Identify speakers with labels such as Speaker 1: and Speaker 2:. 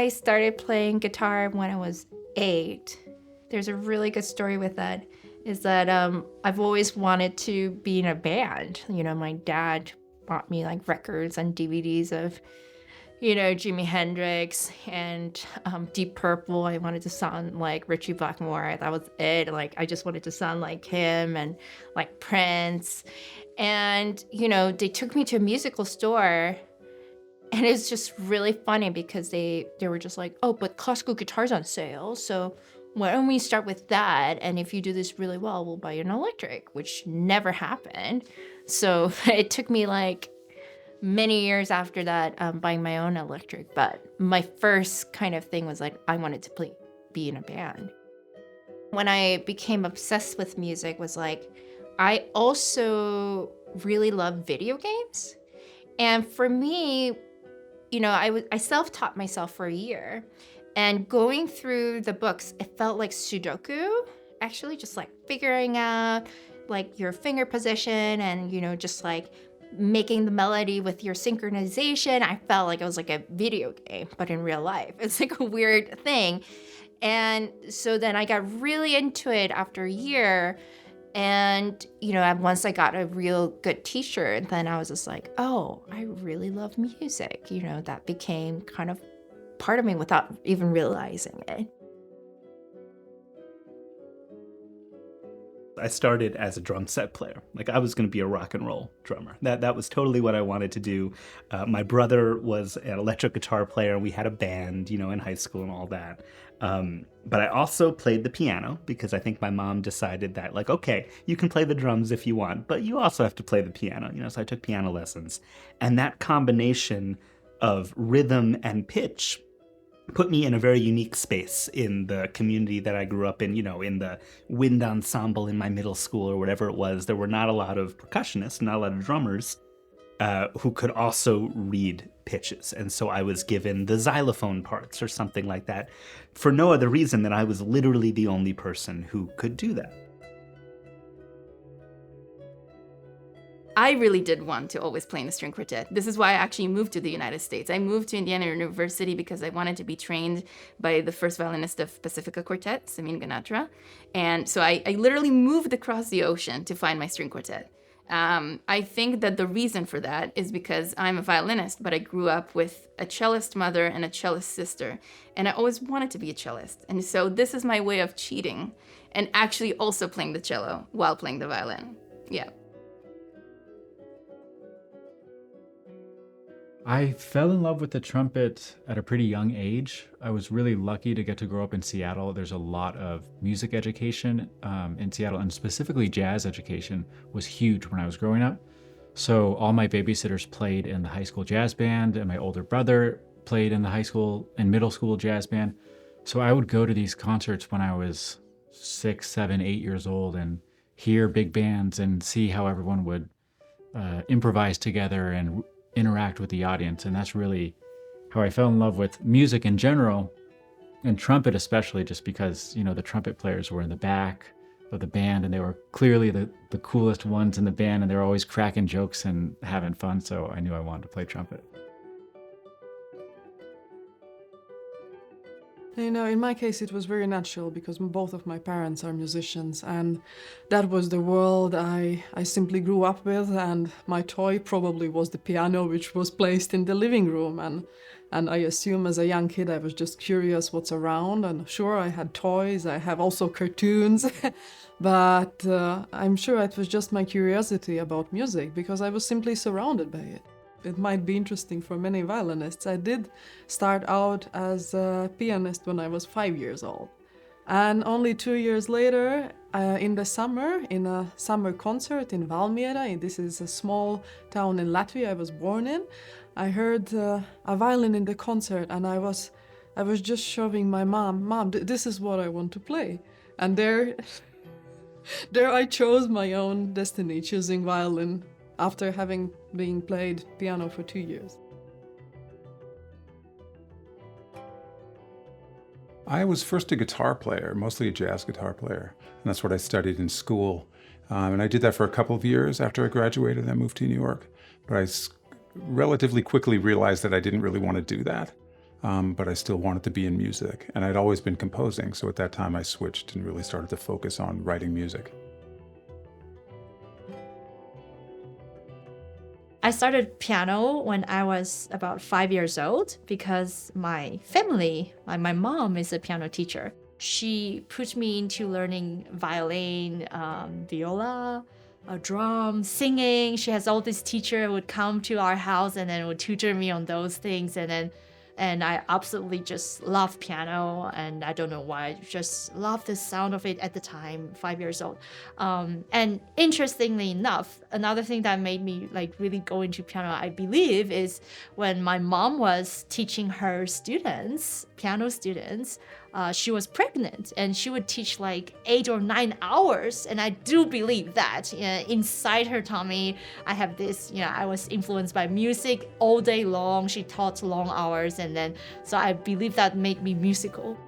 Speaker 1: I started playing guitar when I was 8. There's a really good story with that, is that I've always wanted to be in a band. My dad bought me like records and DVDs of, Jimi Hendrix and Deep Purple. I wanted to sound like Richey Blackmore. That was it. Like, I just wanted to sound like him and like Prince. And, they took me to a musical store. And it's just really funny because they were just like, oh, but classical guitar's on sale. So why don't we start with that? And if you do this really well, we'll buy you an electric, which never happened. So it took me like many years after that buying my own electric. But my first kind of thing was like, I wanted to be in a band. When I became obsessed with music was like, I also really love video games. And for me, I self-taught myself for a year, and going through the books, it felt like Sudoku, actually, just like figuring out like your finger position and, just like making the melody with your synchronization. I felt like it was like a video game, but in real life. It's like a weird thing. And so then I got really into it after a year. And, once I got a real good teacher, then I was just like, oh, I really love music. That became kind of part of me without even realizing it.
Speaker 2: I started as a drum set player. Like, I was going to be a rock and roll drummer. That was totally what I wanted to do. My brother was an electric guitar player, and we had a band, in high school and all that. But I also played the piano because I think my mom decided that, like, okay, you can play the drums if you want, but you also have to play the piano, so I took piano lessons. And that combination of rhythm and pitch put me in a very unique space in the community that I grew up in, in the wind ensemble in my middle school or whatever it was. There were not a lot of percussionists, not a lot of drummers who could also read pitches. And so I was given the xylophone parts or something like that for no other reason than I was literally the only person who could do that.
Speaker 3: I really did want to always play in a string quartet. This is why I actually moved to the United States. I moved to Indiana University because I wanted to be trained by the first violinist of Pacifica Quartet, Samin Ganatra. And so I literally moved across the ocean to find my string quartet. I think that the reason for that is because I'm a violinist, but I grew up with a cellist mother and a cellist sister, and I always wanted to be a cellist. And so this is my way of cheating and actually also playing the cello while playing the violin. Yeah.
Speaker 4: I fell in love with the trumpet at a pretty young age. I was really lucky to get to grow up in Seattle. There's a lot of music education in Seattle, and specifically jazz education was huge when I was growing up. So all my babysitters played in the high school jazz band, and my older brother played in the high school and middle school jazz band. So I would go to these concerts when I was 6, 7, 8 years old and hear big bands and see how everyone would improvise together and interact with the audience. And that's really how I fell in love with music in general, and trumpet especially, just because, the trumpet players were in the back of the band and they were clearly the coolest ones in the band, and they were always cracking jokes and having fun. So I knew I wanted to play trumpet.
Speaker 5: In my case, it was very natural because both of my parents are musicians, and that was the world I simply grew up with, and my toy probably was the piano, which was placed in the living room. And I assume as a young kid, I was just curious what's around, and sure, I had toys, I have also cartoons, but I'm sure it was just my curiosity about music because I was simply surrounded by it. It might be interesting for many violinists. I did start out as a pianist when I was 5 years old. And only 2 years later, in the summer, in a summer concert in Valmiera, this is a small town in Latvia I was born in, I heard a violin in the concert, and I was just showing my mom, this is what I want to play. And there I chose my own destiny, choosing violin, after having been played piano for 2 years.
Speaker 6: I was first a guitar player, mostly a jazz guitar player, and that's what I studied in school. And I did that for a couple of years after I graduated and I moved to New York. But I relatively quickly realized that I didn't really want to do that. but I still wanted to be in music. And I'd always been composing, so at that time I switched and really started to focus on writing music.
Speaker 1: I started piano when I was about 5 years old because my family, my mom is a piano teacher. She put me into learning violin, viola, drum, singing. She has all these teachers who would come to our house and then would tutor me on those things. And I absolutely just love piano, and I don't know why, I just love the sound of it at the time, 5 years old. And interestingly enough, another thing that made me like really go into piano, I believe, is when my mom was teaching her students, piano students, she was pregnant and she would teach like 8 or 9 hours. And I do believe that inside her tummy, I have this, I was influenced by music all day long. She taught long hours. And then, so I believe that made me musical.